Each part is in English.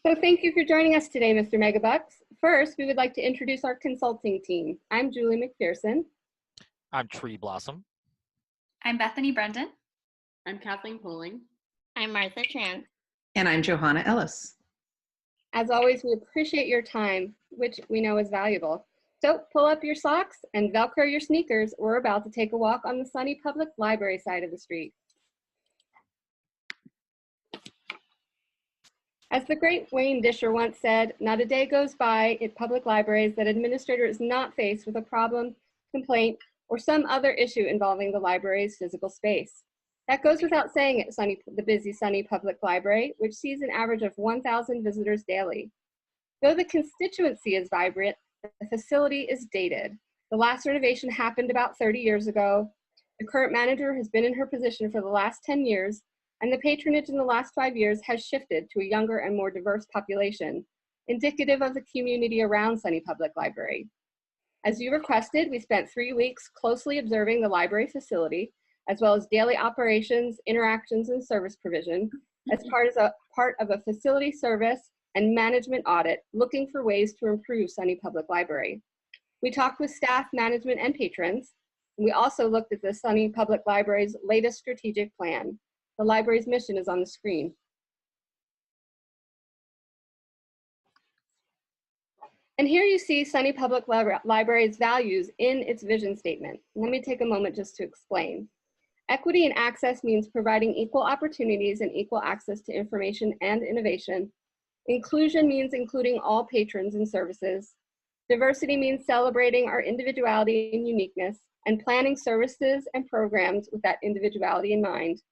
So thank you for joining us today, Mr. Megabucks. First, we would like to introduce our consulting team. I'm Julie McPherson. I'm Tree Blossom. I'm Bethany Brendan. I'm Kathleen Poling. I'm Martha Tran. And I'm Johanna Ellis. As always, we appreciate your time, which we know is valuable. So pull up your socks and Velcro your sneakers. We're about to take a walk on the sunny public library side of the street. As the great Wayne Disher once said, not a day goes by in public libraries that administrator is not faced with a problem, complaint, or some other issue involving the library's physical space. That goes without saying at the busy Sunny Public Library, which sees an average of 1,000 visitors daily. Though the constituency is vibrant, the facility is dated. The last renovation happened about 30 years ago. The current manager has been in her position for the last 10 years, and the patronage in the last 5 years has shifted to a younger and more diverse population, indicative of the community around Sunny Public Library. As you requested, we spent 3 weeks closely observing the library facility, as well as daily operations, interactions, and service provision as part of a facility service and management audit, looking for ways to improve Sunny Public Library. We talked with staff, management, and patrons. We also looked at the Sunny Public Library's latest strategic plan. The library's mission is on the screen. And here you see Sunny Public Library's values in its vision statement. Let me take a moment just to explain. Equity and access means providing equal opportunities and equal access to information and innovation. Inclusion means including all patrons and services. Diversity means celebrating our individuality and uniqueness and planning services and programs with that individuality in mind.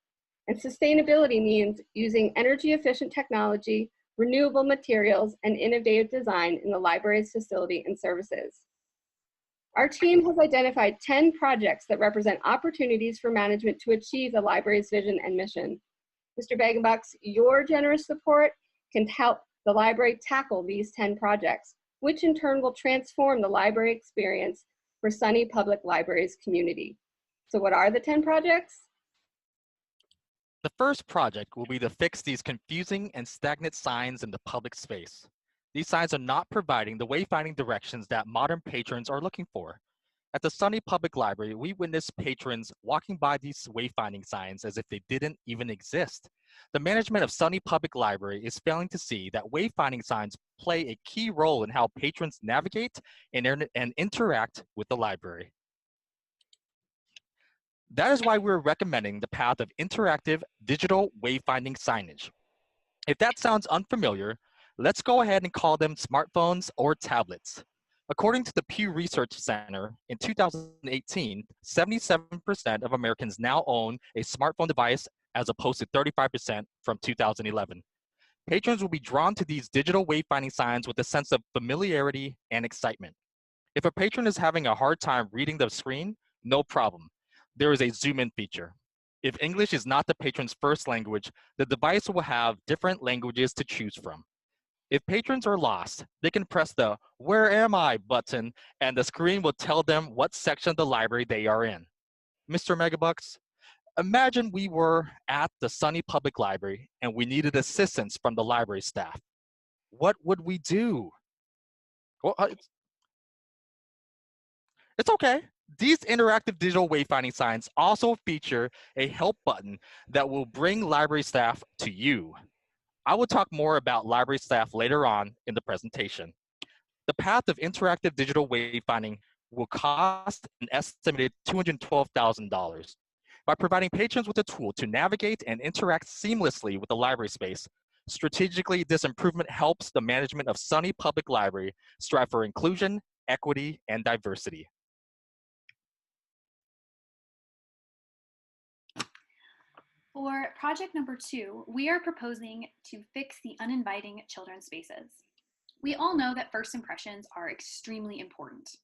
And sustainability means using energy-efficient technology, renewable materials, and innovative design in the library's facility and services. Our team has identified 10 projects that represent opportunities for management to achieve the library's vision and mission. Mr. Megabucks, your generous support can help the library tackle these 10 projects, which in turn will transform the library experience for Sunny Public Library's community. So what are the 10 projects? The first project will be to fix these confusing and stagnant signs in the public space. These signs are not providing the wayfinding directions that modern patrons are looking for. At the Sunny Public Library, we witness patrons walking by these wayfinding signs as if they didn't even exist. The management of Sunny Public Library is failing to see that wayfinding signs play a key role in how patrons navigate and interact with the library. That is why we're recommending the path of interactive digital wayfinding signage. If that sounds unfamiliar, let's go ahead and call them smartphones or tablets. According to the Pew Research Center, in 2018, 77% of Americans now own a smartphone device as opposed to 35% from 2011. Patrons will be drawn to these digital wayfinding signs with a sense of familiarity and excitement. If a patron is having a hard time reading the screen, no problem. There is a zoom in feature. If English is not the patron's first language, the device will have different languages to choose from. If patrons are lost, they can press the "Where am I?" button and the screen will tell them what section of the library they are in. Mr. Megabucks, imagine we were at the Sunny Public Library and we needed assistance from the library staff. What would we do? Well, it's okay. These interactive digital wayfinding signs also feature a help button that will bring library staff to you. I will talk more about library staff later on in the presentation. The path of interactive digital wayfinding will cost an estimated $212,000. By providing patrons with a tool to navigate and interact seamlessly with the library space, strategically, this improvement helps the management of Sunny Public Library strive for inclusion, equity, and diversity. For project number 2, we are proposing to fix the uninviting children's spaces. We all know that first impressions are extremely important.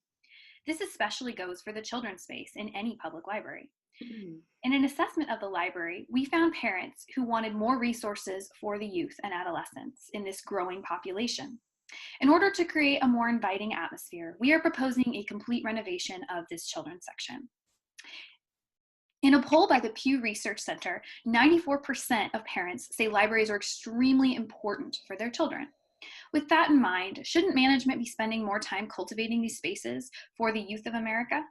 This especially goes for the children's space in any public library. In an assessment of the library, we found parents who wanted more resources for the youth and adolescents in this growing population. In order to create a more inviting atmosphere, we are proposing a complete renovation of this children's section. In a poll by the Pew Research Center, 94% of parents say libraries are extremely important for their children. With that in mind, shouldn't management be spending more time cultivating these spaces for the youth of America?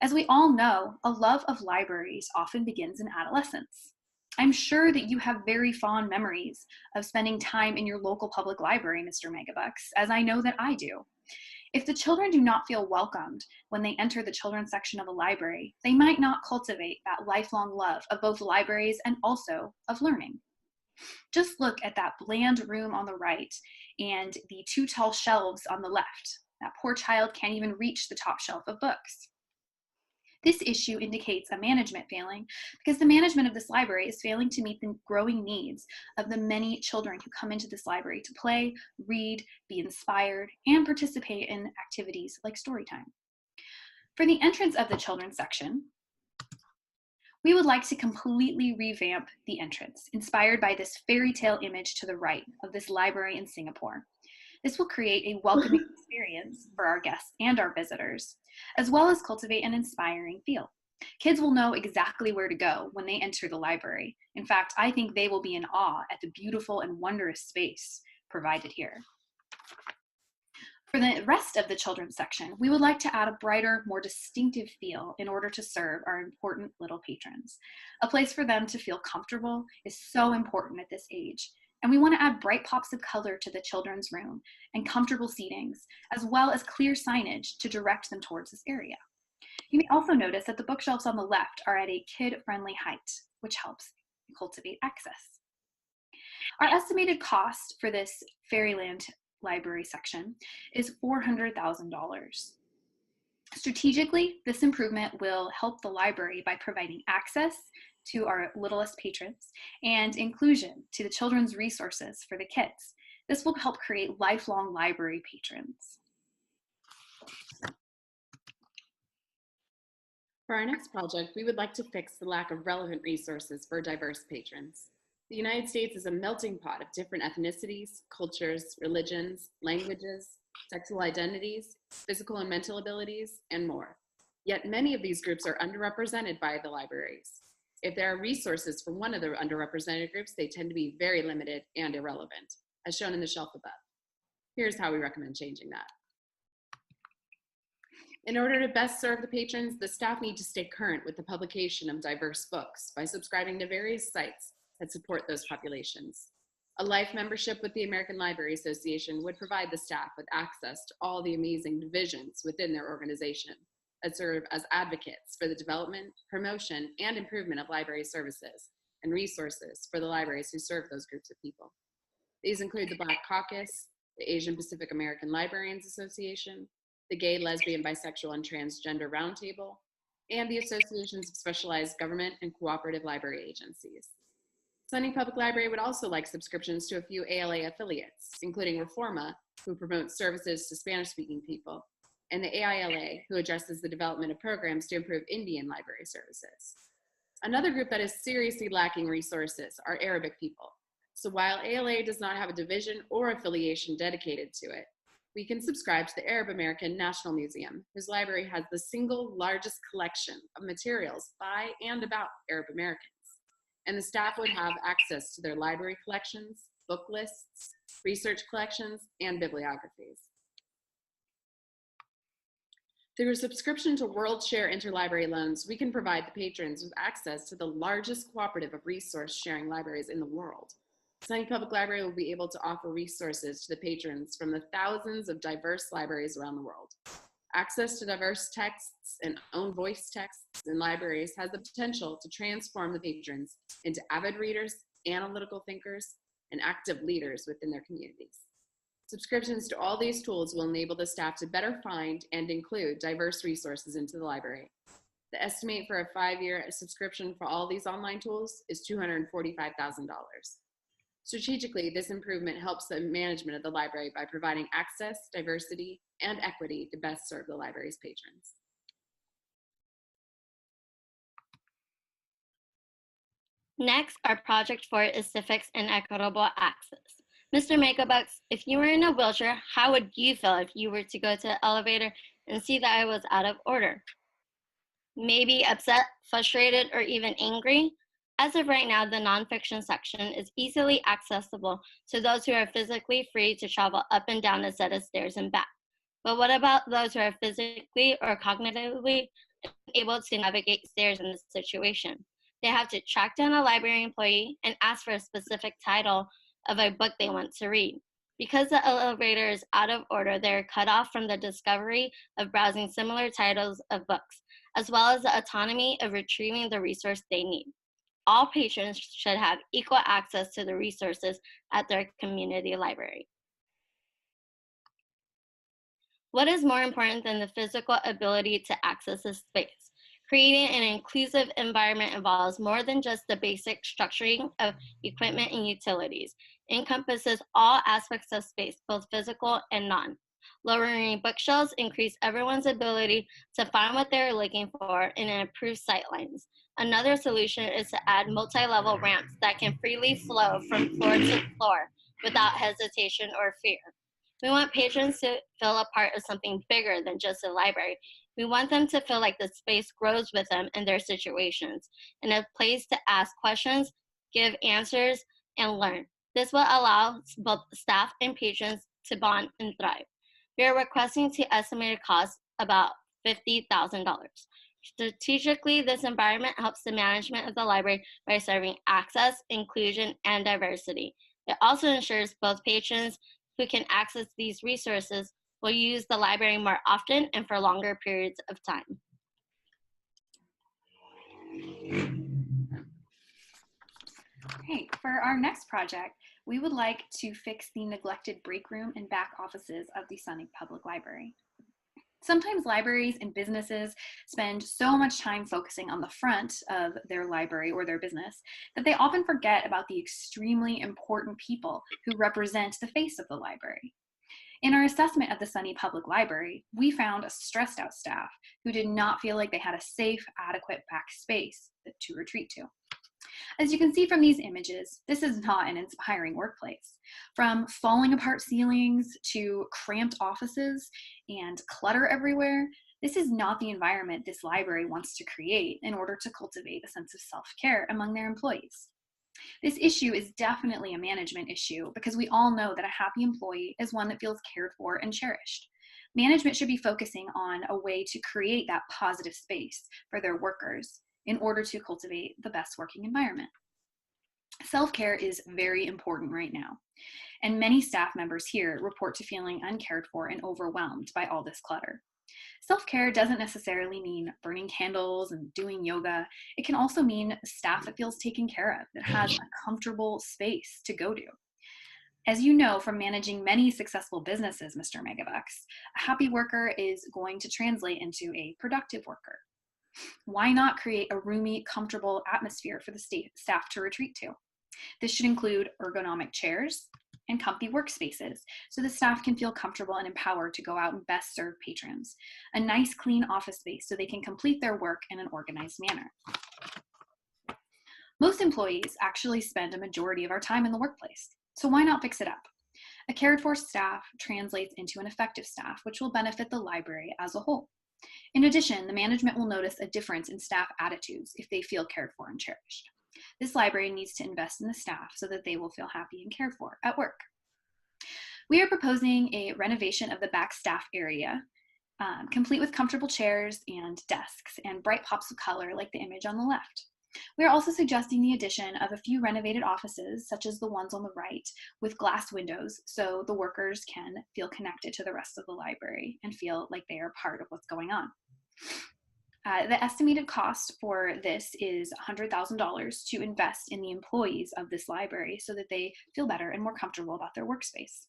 As we all know, a love of libraries often begins in adolescence. I'm sure that you have very fond memories of spending time in your local public library, Mr. Megabucks, as I know that I do. If the children do not feel welcomed when they enter the children's section of a library, they might not cultivate that lifelong love of both libraries and also of learning. Just look at that bland room on the right and the two tall shelves on the left. That poor child can't even reach the top shelf of books. This issue indicates a management failing because the management of this library is failing to meet the growing needs of the many children who come into this library to play, read, be inspired, and participate in activities like story time. For the entrance of the children's section, we would like to completely revamp the entrance, inspired by this fairy tale image to the right of this library in Singapore. This will create a welcoming experience for our guests and our visitors, as well as cultivate an inspiring feel. Kids will know exactly where to go when they enter the library. In fact, I think they will be in awe at the beautiful and wondrous space provided here. For the rest of the children's section, we would like to add a brighter, more distinctive feel in order to serve our important little patrons. A place for them to feel comfortable is so important at this age. And we want to add bright pops of color to the children's room and comfortable seatings, as well as clear signage to direct them towards this area. You may also notice that the bookshelves on the left are at a kid-friendly height, which helps cultivate access. Our estimated cost for this Fairyland library section is $400,000. Strategically, this improvement will help the library by providing access to our littlest patrons and inclusion to the children's resources for the kids. This will help create lifelong library patrons. For our next project, we would like to fix the lack of relevant resources for diverse patrons. The United States is a melting pot of different ethnicities, cultures, religions, languages, sexual identities, physical and mental abilities, and more. Yet many of these groups are underrepresented by the libraries. If there are resources from one of the underrepresented groups, they tend to be very limited and irrelevant, as shown in the shelf above. Here's how we recommend changing that. In order to best serve the patrons, the staff need to stay current with the publication of diverse books by subscribing to various sites that support those populations. A life membership with the American Library Association would provide the staff with access to all the amazing divisions within their organization that serve as advocates for the development, promotion, and improvement of library services and resources for the libraries who serve those groups of people. These include the Black Caucus, the Asian Pacific American Librarians Association, the Gay, Lesbian, Bisexual, and Transgender Roundtable, and the Associations of Specialized Government and Cooperative Library Agencies. Sunny Public Library would also like subscriptions to a few ALA affiliates, including Reforma, who promotes services to Spanish-speaking people, and the AILA, who addresses the development of programs to improve Indian library services. Another group that is seriously lacking resources are Arabic people. So while ALA does not have a division or affiliation dedicated to it, we can subscribe to the Arab American National Museum, whose library has the single largest collection of materials by and about Arab Americans. And the staff would have access to their library collections, book lists, research collections, and bibliographies. Through a subscription to WorldShare Interlibrary Loans, we can provide the patrons with access to the largest cooperative of resource-sharing libraries in the world. Sunny Public Library will be able to offer resources to the patrons from the thousands of diverse libraries around the world. Access to diverse texts and own voice texts in libraries has the potential to transform the patrons into avid readers, analytical thinkers, and active leaders within their communities. Subscriptions to all these tools will enable the staff to better find and include diverse resources into the library. The estimate for a 5-year subscription for all these online tools is $245,000. Strategically, this improvement helps the management of the library by providing access, diversity, and equity to best serve the library's patrons. Next, our project for is civics and equitable access. Mr. Megabucks, if you were in a wheelchair, how would you feel if you were to go to the elevator and see that I was out of order? Maybe upset, frustrated, or even angry? As of right now, the nonfiction section is easily accessible to those who are physically free to travel up and down a set of stairs and back. But what about those who are physically or cognitively able to navigate stairs in this situation? They have to track down a library employee and ask for a specific title of a book they want to read. Because the elevator is out of order, they are cut off from the discovery of browsing similar titles of books, as well as the autonomy of retrieving the resource they need. All patrons should have equal access to the resources at their community library. What is more important than the physical ability to access a space? Creating an inclusive environment involves more than just the basic structuring of equipment and utilities. It encompasses all aspects of space, both physical and non. Lowering bookshelves increase everyone's ability to find what they're looking for and improve sightlines. Another solution is to add multi-level ramps that can freely flow from floor to floor without hesitation or fear. We want patrons to feel a part of something bigger than just a library. We want them to feel like the space grows with them in their situations, and a place to ask questions, give answers, and learn. This will allow both staff and patrons to bond and thrive. We are requesting to estimated cost about $50,000. Strategically, this environment helps the management of the library by serving access, inclusion, and diversity. It also ensures both patrons who can access these resources will use the library more often and for longer periods of time. Okay, for our next project, we would like to fix the neglected break room and back offices of the Sunny Public Library. Sometimes libraries and businesses spend so much time focusing on the front of their library or their business that they often forget about the extremely important people who represent the face of the library. In our assessment of the Sunny Public Library, we found a stressed out staff who did not feel like they had a safe, adequate back space to retreat to. As you can see from these images, this is not an inspiring workplace. From falling apart ceilings to cramped offices and clutter everywhere, this is not the environment this library wants to create in order to cultivate a sense of self-care among their employees. This issue is definitely a management issue because we all know that a happy employee is one that feels cared for and cherished. Management should be focusing on a way to create that positive space for their workers in order to cultivate the best working environment. Self-care is very important right now, and many staff members here report to feeling uncared for and overwhelmed by all this clutter. Self-care doesn't necessarily mean burning candles and doing yoga. It can also mean staff that feels taken care of, that has a comfortable space to go to. As you know from managing many successful businesses, Mr. Megabucks, a happy worker is going to translate into a productive worker. Why not create a roomy, comfortable atmosphere for the staff to retreat to? This should include ergonomic chairs and comfy workspaces so the staff can feel comfortable and empowered to go out and best serve patrons. A nice, clean office space so they can complete their work in an organized manner. Most employees actually spend a majority of our time in the workplace, so why not fix it up? A cared for staff translates into an effective staff, which will benefit the library as a whole. In addition, the management will notice a difference in staff attitudes if they feel cared for and cherished. This library needs to invest in the staff so that they will feel happy and cared for at work. We are proposing a renovation of the back staff area, complete with comfortable chairs and desks and bright pops of color like the image on the left. We are also suggesting the addition of a few renovated offices, such as the ones on the right, with glass windows so the workers can feel connected to the rest of the library and feel like they are part of what's going on. The estimated cost for this is $100,000 to invest in the employees of this library so that they feel better and more comfortable about their workspace.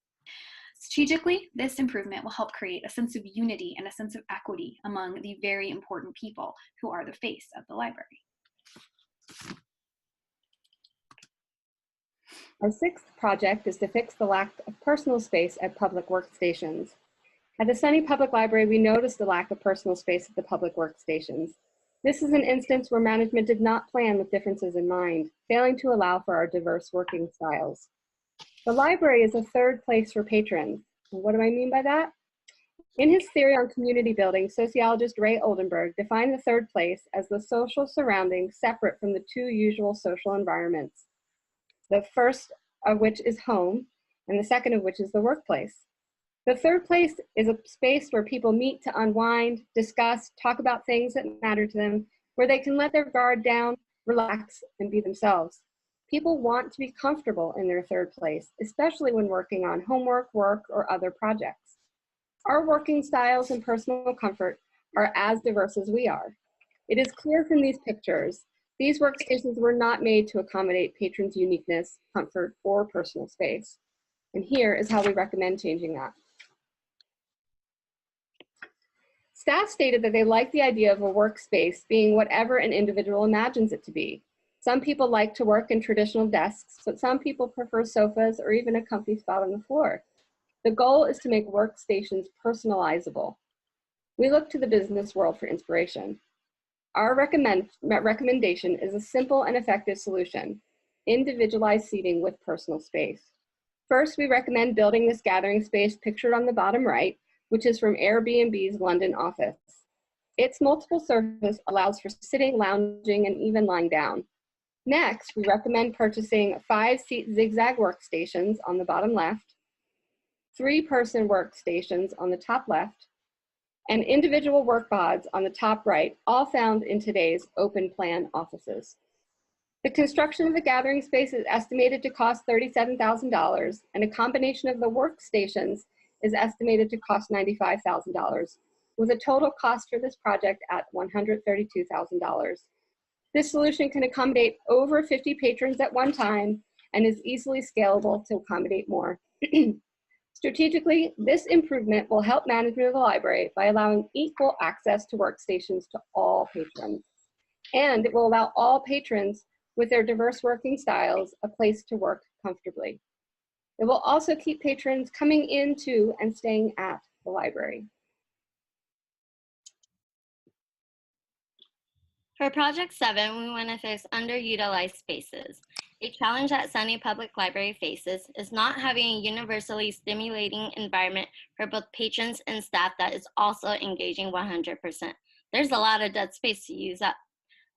Strategically, this improvement will help create a sense of unity and a sense of equity among the very important people who are the face of the library. Our sixth project is to fix the lack of personal space at public workstations. At the Sunny Public Library, we noticed the lack of personal space at the public workstations. This is an instance where management did not plan with differences in mind, failing to allow for our diverse working styles. The library is a third place for patrons. And what do I mean by that? In his theory on community building, sociologist Ray Oldenburg defined the third place as the social surrounding separate from the two usual social environments, the first of which is home, and the second of which is the workplace. The third place is a space where people meet to unwind, discuss, talk about things that matter to them, where they can let their guard down, relax, and be themselves. People want to be comfortable in their third place, especially when working on homework, work, or other projects. Our working styles and personal comfort are as diverse as we are. It is clear from these pictures, these workstations were not made to accommodate patrons' uniqueness, comfort, or personal space. And here is how we recommend changing that. Staff stated that they like the idea of a workspace being whatever an individual imagines it to be. Some people like to work in traditional desks, but some people prefer sofas or even a comfy spot on the floor. The goal is to make workstations personalizable. We look to the business world for inspiration. Our recommendation is a simple and effective solution: individualized seating with personal space. First, we recommend building this gathering space pictured on the bottom right, which is from Airbnb's London office. Its multiple surface allows for sitting, lounging, and even lying down. Next, we recommend purchasing 5-seat zigzag workstations on the bottom left, 3-person workstations on the top left, and individual work pods on the top right, all found in today's open plan offices. The construction of the gathering space is estimated to cost $37,000, and a combination of the workstations is estimated to cost $95,000, with a total cost for this project at $132,000. This solution can accommodate over 50 patrons at one time and is easily scalable to accommodate more. Strategically, this improvement will help management of the library by allowing equal access to workstations to all patrons. And it will allow all patrons with their diverse working styles a place to work comfortably. It will also keep patrons coming into and staying at the library. For Project 7, we want to fix underutilized spaces. A challenge that SUNY Public Library faces is not having a universally stimulating environment for both patrons and staff that is also engaging 100%. There's a lot of dead space to use up.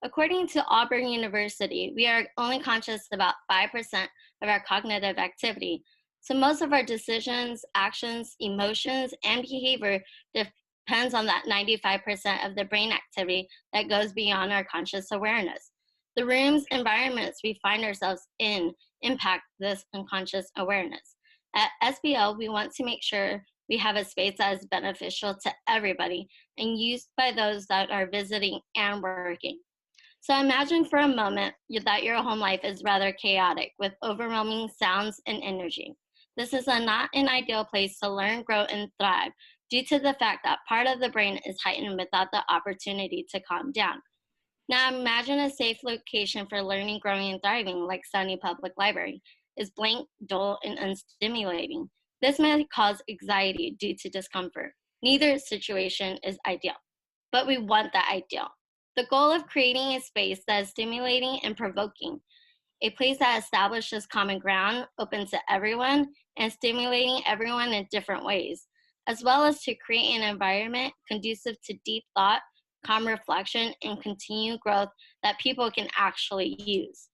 According to Auburn University, we are only conscious about 5% of our cognitive activity. So most of our decisions, actions, emotions, and behavior depends on that 95% of the brain activity that goes beyond our conscious awareness. The rooms, environments we find ourselves in impact this unconscious awareness. At SPL, we want to make sure we have a space that is beneficial to everybody and used by those that are visiting and working. So imagine for a moment that your home life is rather chaotic with overwhelming sounds and energy. This is not an ideal place to learn, grow, and thrive due to the fact that part of the brain is heightened without the opportunity to calm down. Now imagine a safe location for learning, growing, and thriving like SUNY Public Library is blank, dull, and unstimulating. This may cause anxiety due to discomfort. Neither situation is ideal, but we want the ideal. The goal of creating a space that is stimulating and provoking, a place that establishes common ground, open to everyone, and stimulating everyone in different ways, as well as to create an environment conducive to deep thought, calm reflection, and continued growth that people can actually use.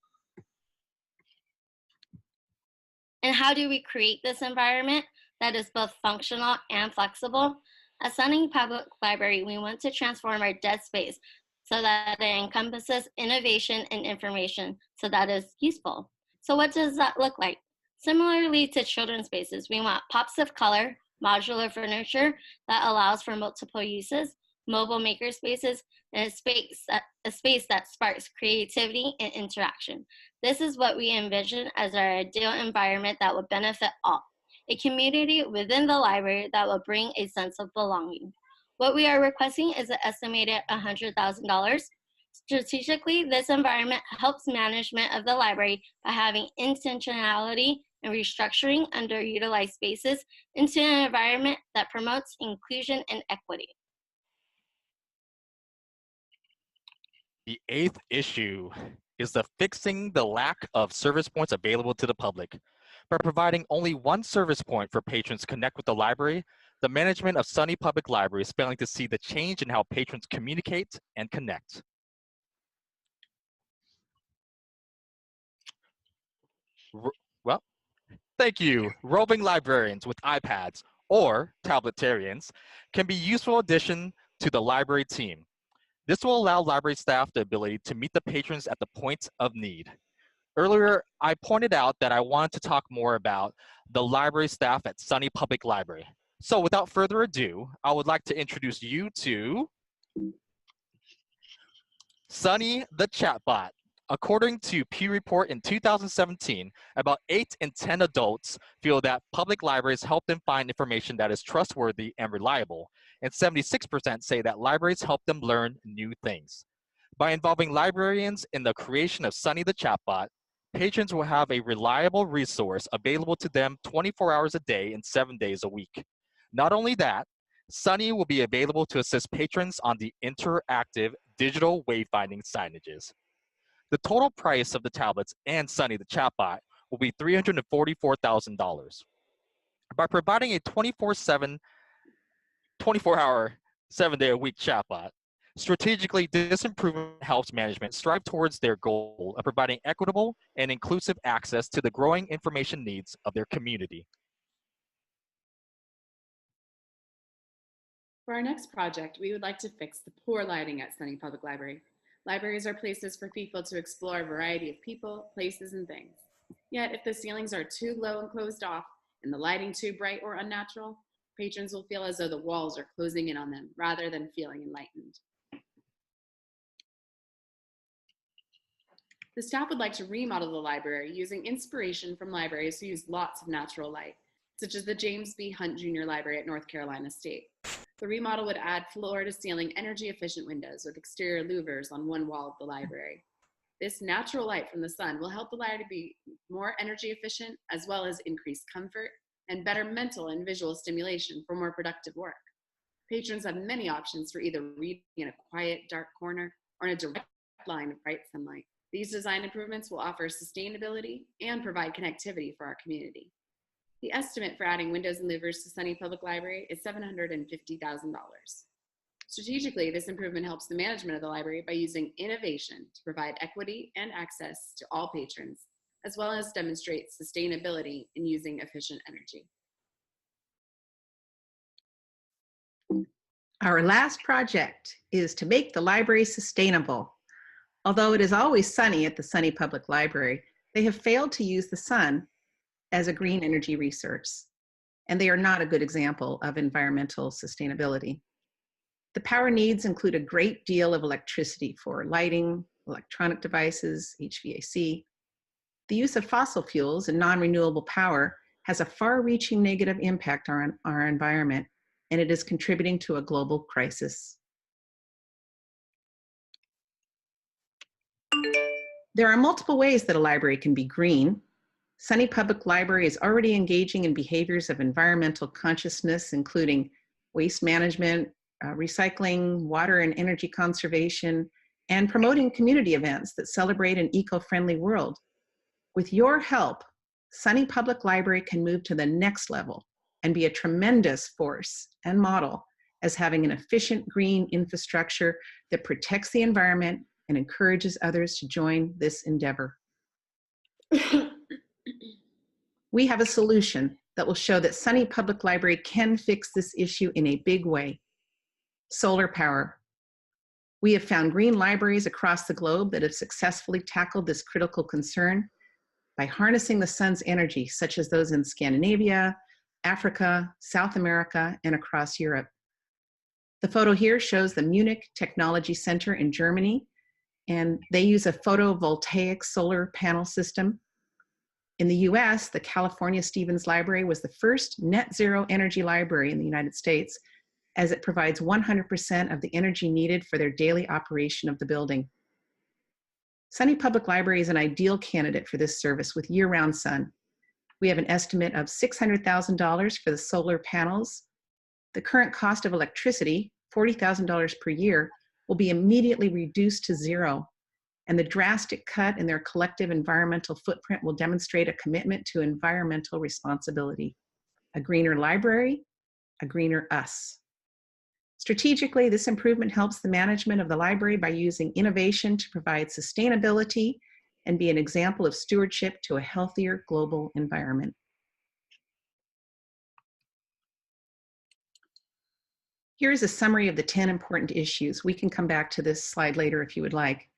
And how do we create this environment that is both functional and flexible? At SUNY Public Library, we want to transform our dead space so that it encompasses innovation and information so that it's useful. So what does that look like? Similarly to children's spaces, we want pops of color, modular furniture that allows for multiple uses, mobile maker spaces, and a space that sparks creativity and interaction. This is what we envision as our ideal environment that will benefit all. A community within the library that will bring a sense of belonging. What we are requesting is an estimated $100,000. Strategically, this environment helps management of the library by having intentionality and restructuring underutilized spaces into an environment that promotes inclusion and equity. The 8th issue is fixing the lack of service points available to the public. By providing only one service point for patrons to connect with the library, The management of SUNY Public Library is failing to see the change in how patrons communicate and connect. Well, thank you. Roving librarians with iPads or tabletarians can be useful addition to the library team. This will allow library staff the ability to meet the patrons at the point of need. Earlier, I pointed out that I wanted to talk more about the library staff at SUNY Public Library. So without further ado, I would like to introduce you to SUNY the Chatbot. According to Pew Report in 2017, about 8 in 10 adults feel that public libraries help them find information that is trustworthy and reliable, and 76% say that libraries help them learn new things. By involving librarians in the creation of SUNY the Chatbot, patrons will have a reliable resource available to them 24 hours a day and 7 days a week. Not only that, SUNY will be available to assist patrons on the interactive digital wayfinding signages. The total price of the tablets and SUNY the Chatbot will be $344,000. By providing a 24-hour, 7-day-a-week chatbot, strategically, this improvement helps management strive towards their goal of providing equitable and inclusive access to the growing information needs of their community. For our next project, we would like to fix the poor lighting at SUNY Public Library. Libraries are places for people to explore a variety of people, places, and things. Yet, if the ceilings are too low and closed off, and the lighting too bright or unnatural, patrons will feel as though the walls are closing in on them rather than feeling enlightened. The staff would like to remodel the library using inspiration from libraries who use lots of natural light, such as the James B. Hunt Jr. Library at North Carolina State. The remodel would add floor-to-ceiling energy-efficient windows with exterior louvers on one wall of the library. This natural light from the sun will help the library be more energy efficient, as well as increase comfort and better mental and visual stimulation for more productive work. Patrons have many options for either reading in a quiet, dark corner or in a direct line of bright sunlight. These design improvements will offer sustainability and provide connectivity for our community. The estimate for adding windows and louvers to SUNY Public Library is $750,000. Strategically, this improvement helps the management of the library by using innovation to provide equity and access to all patrons, as well as demonstrate sustainability in using efficient energy. Our last project is to make the library sustainable. Although it is always sunny at the SUNY Public Library, they have failed to use the sun as a green energy resource, and they are not a good example of environmental sustainability. The power needs include a great deal of electricity for lighting, electronic devices, HVAC. The use of fossil fuels and non-renewable power has a far-reaching negative impact on our environment, and it is contributing to a global crisis. There are multiple ways that a library can be green. SUNY Public Library is already engaging in behaviors of environmental consciousness, including waste management, recycling, water and energy conservation, and promoting community events that celebrate an eco-friendly world. With your help, SUNY Public Library can move to the next level and be a tremendous force and model as having an efficient green infrastructure that protects the environment and encourages others to join this endeavor. We have a solution that will show that SUNY Public Library can fix this issue in a big way. Solar power. We have found green libraries across the globe that have successfully tackled this critical concern by harnessing the sun's energy, such as those in Scandinavia, Africa, South America, and across Europe. The photo here shows the Munich Technology Center in Germany, and they use a photovoltaic solar panel system. In the US, the California Stevens Library was the first net zero energy library in the United States, as it provides 100% of the energy needed for their daily operation of the building. SUNY Public Library is an ideal candidate for this service with year-round sun. We have an estimate of $600,000 for the solar panels. The current cost of electricity, $40,000 per year, will be immediately reduced to zero, and the drastic cut in their collective environmental footprint will demonstrate a commitment to environmental responsibility. A greener library a greener us. Strategically, this improvement helps the management of the library by using innovation to provide sustainability and be an example of stewardship to a healthier global environment. Here's a summary of the 10 important issues. We can come back to this slide later if you would like.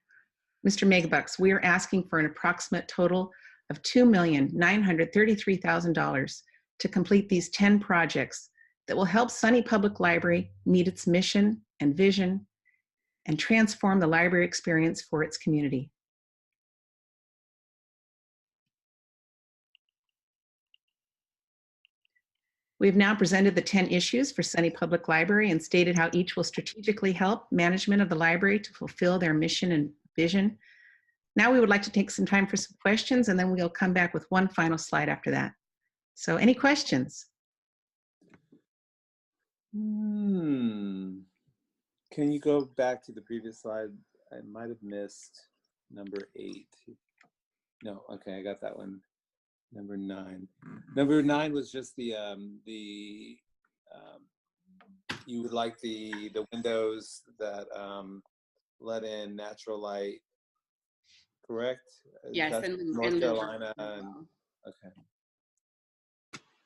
Mr. Megabucks, we are asking for an approximate total of $2,933,000 to complete these 10 projects that will help SUNY Public Library meet its mission and vision and transform the library experience for its community. We have now presented the 10 issues for SUNY Public Library and stated how each will strategically help management of the library to fulfill their mission and vision. Now we would like to take some time for some questions, and then we'll come back with one final slide after that. So any questions? Can you go back to the previous slide? I might have missed number 8. No, okay, I got that one. Number 9. Number 9 was just the you would like the windows that let in natural light, correct? Yes, that's and North and Carolina. And, okay.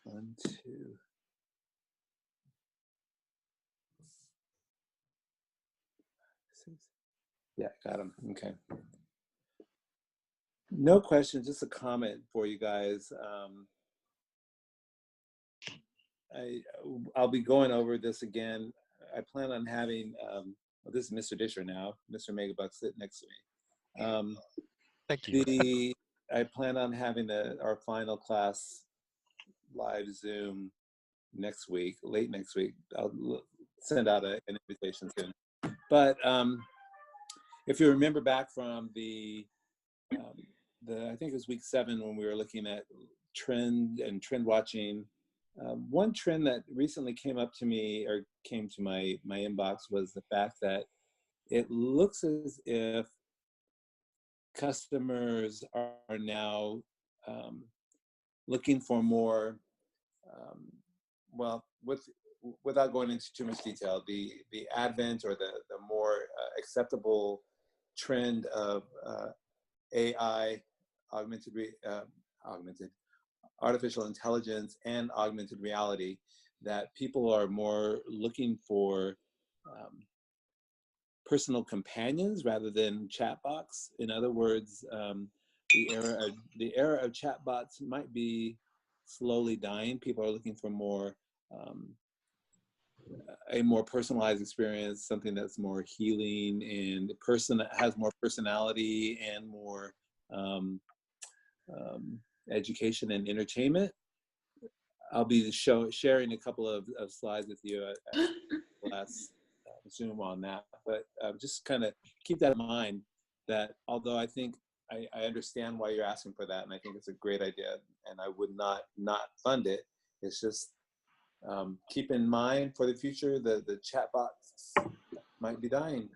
1, 2. Yeah, got them. Okay. No question, just a comment for you guys. I'll be going over this again. I plan on having, well, this is Mr. Disher now, Mr. Megabucks sitting next to me. Thank you. I plan on having our final class live Zoom next week, late next week. I'll send out an invitation soon. But if you remember back from the I think it was week 7 when we were looking at trend and trend watching. One trend that recently came up to me or came to my inbox was the fact that it looks as if customers are now looking for more, well, without going into too much detail, the advent or the more acceptable trend of AI, artificial intelligence, and augmented reality, that people are more looking for personal companions rather than chatbots. In other words, the era of chatbots might be slowly dying. People are looking for more a more personalized experience, something that's more healing and has more personality and more education and entertainment. I'll be sharing a couple of slides with you at last Zoom on that, but just kind of keep that in mind, that although I think I understand why you're asking for that, and I think it's a great idea, and I would not fund it. It's just keep in mind for the future the chatbots might be dying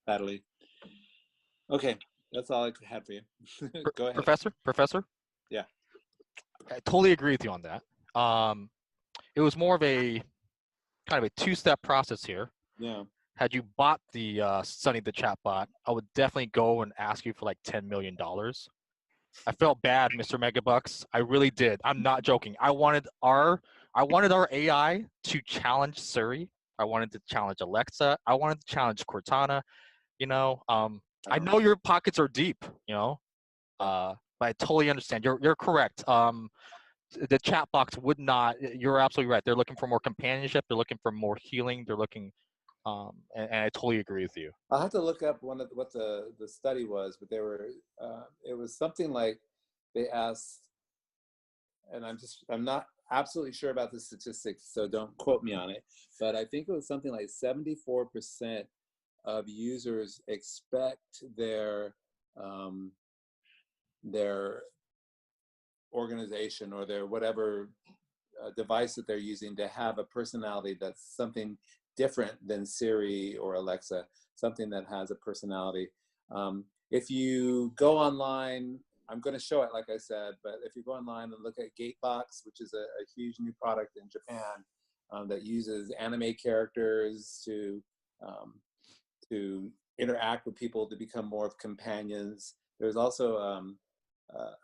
badly. Okay, that's all I had for you. Go ahead. Professor? Yeah. I totally agree with you on that. It was more of a kind of a 2-step process here. Yeah. Had you bought the Sunny the chatbot, I would definitely go and ask you for like $10 million. I felt bad, Mr. Megabucks. I really did. I'm not joking. I wanted our AI to challenge Siri. I wanted to challenge Alexa. I wanted to challenge Cortana. You know, I know your pockets are deep. You know, but I totally understand. You're correct. The chat box would not. You're absolutely right. They're looking for more companionship. They're looking for more healing. They're looking, and I totally agree with you. I'll have to look up what the study was, but they were. It was something like they asked, and I'm not absolutely sure about the statistics, so don't quote me on it. But I think it was something like 74% of users expect their organization or their whatever device that they're using to have a personality that's something different than Siri or Alexa, something that has a personality. If you go online I'm going to show it, like I said, but if you go online and look at Gatebox, which is a huge new product in Japan that uses anime characters to interact with people, to become more of companions. There's also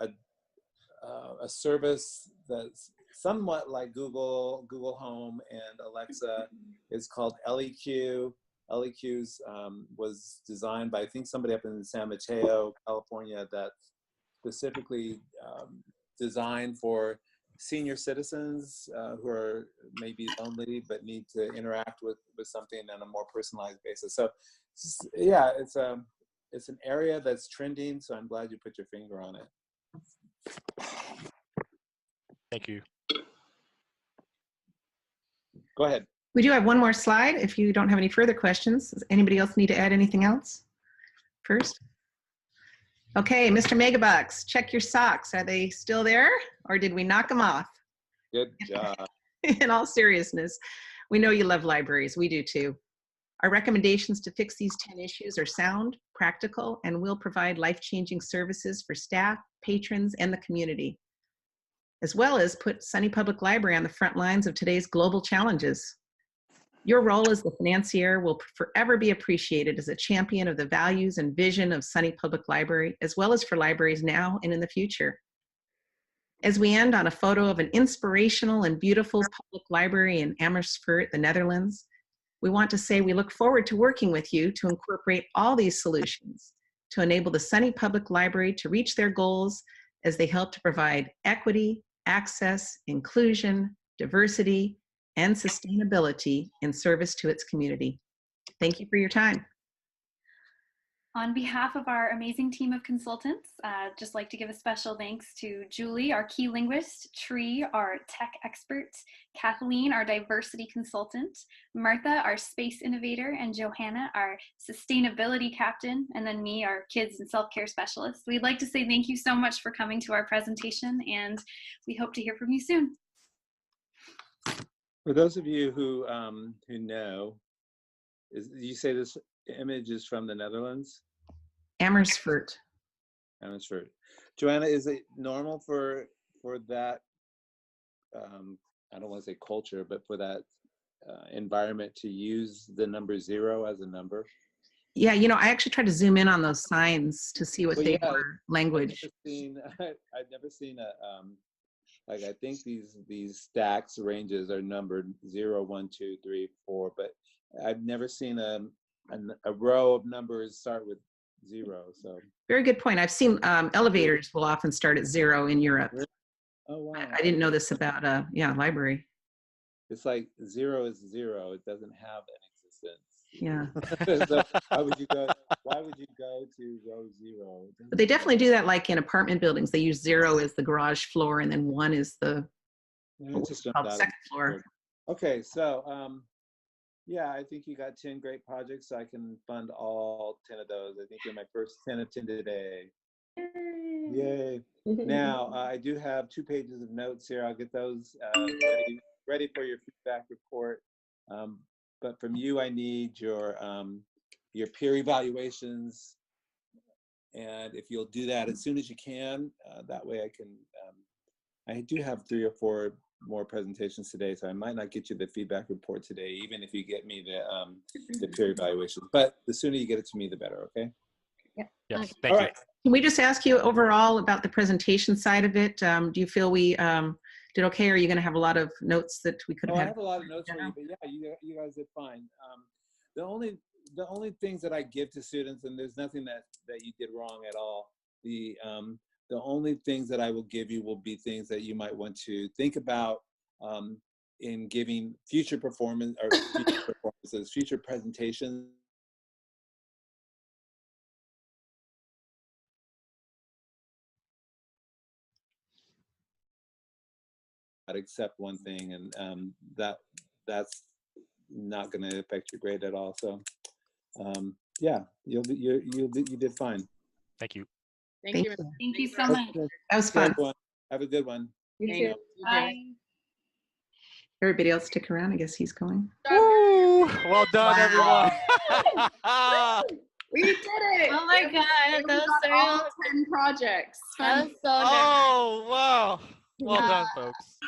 a service that's somewhat like Google Home and Alexa. Is called LEQ. LEQ's was designed by, I think, somebody up in San Mateo, California, that specifically designed for senior citizens who are maybe lonely but need to interact with something on a more personalized basis. So yeah, it's an area that's trending, so I'm glad you put your finger on it. Thank you. Go ahead. We do have one more slide if you don't have any further questions. Does anybody else need to add anything else first? Okay, Mr. Megabucks, check your socks. Are they still there, or did we knock them off? Good job. In all seriousness, we know you love libraries. We do too. Our recommendations to fix these 10 issues are sound, practical, and will provide life-changing services for staff, patrons, and the community, as well as put SUNY Public Library on the front lines of today's global challenges. Your role as the financier will forever be appreciated as a champion of the values and vision of SUNY Public Library, as well as for libraries now and in the future. As we end on a photo of an inspirational and beautiful public library in Amersfoort, the Netherlands, we want to say we look forward to working with you to incorporate all these solutions to enable the SUNY Public Library to reach their goals as they help to provide equity, access, inclusion, diversity, and sustainability in service to its community. Thank you for your time. On behalf of our amazing team of consultants, I'd just like to give a special thanks to Julie, our key linguist, Tree, our tech expert, Kathleen, our diversity consultant, Martha, our space innovator, and Johanna, our sustainability captain, and then me, our kids and self-care specialist. We'd like to say thank you so much for coming to our presentation, and we hope to hear from you soon. For those of you who know, you say this image is from the Netherlands? Amersfoort. Amersfoort. Joanna, is it normal for that, I don't want to say culture, but for that environment to use the number 0 as a number? Yeah, you know, I actually tried to zoom in on those signs to see what they were language. I've never seen a, like, I think these stacks ranges are numbered 0, 1, 2, 3, 4, but I've never seen a row of numbers start with 0. So very good point. I've seen elevators will often start at 0 in Europe. Oh wow! I didn't know this about library. It's like 0 is 0. It doesn't have an Yeah. existence. So why would you go to row 0? But they definitely do that, like in apartment buildings. They use 0 as the garage floor, and then 1 is the second floor. Okay, so yeah, I think you got 10 great projects. I can fund all 10 of those. I think you're my first 10 of 10 today. Yay. Now, I do have 2 pages of notes here. I'll get those ready for your feedback report. But from you, I need your peer evaluations. And if you'll do that as soon as you can, that way I can, I do have 3 or 4 more presentations today, so I might not get you the feedback report today, even if you get me the peer evaluation. But the sooner you get it to me, the better, okay? Yeah. Yes, thank you. Right. Can we just ask you overall about the presentation side of it? Do you feel we did okay? Or are you going to have a lot of notes that we could have I had? have a lot of notes for you, but yeah, you guys did fine. The only things that I give to students, and there's nothing that you did wrong at all. The only things that I will give you will be things that you might want to think about in giving future performances, future presentations. Except one thing, and that's not going to affect your grade at all. So, yeah, you did fine. Thank you. Thank you. Thank you so much. That was fun. Have a good one. You too. Bye. Everybody else stick around. I guess he's going. Woo! Well done, Wow. everyone. We did it. Oh my God, We that was got so, all 10 projects. that was so nerve-wracking. Oh, wow. Well done, folks.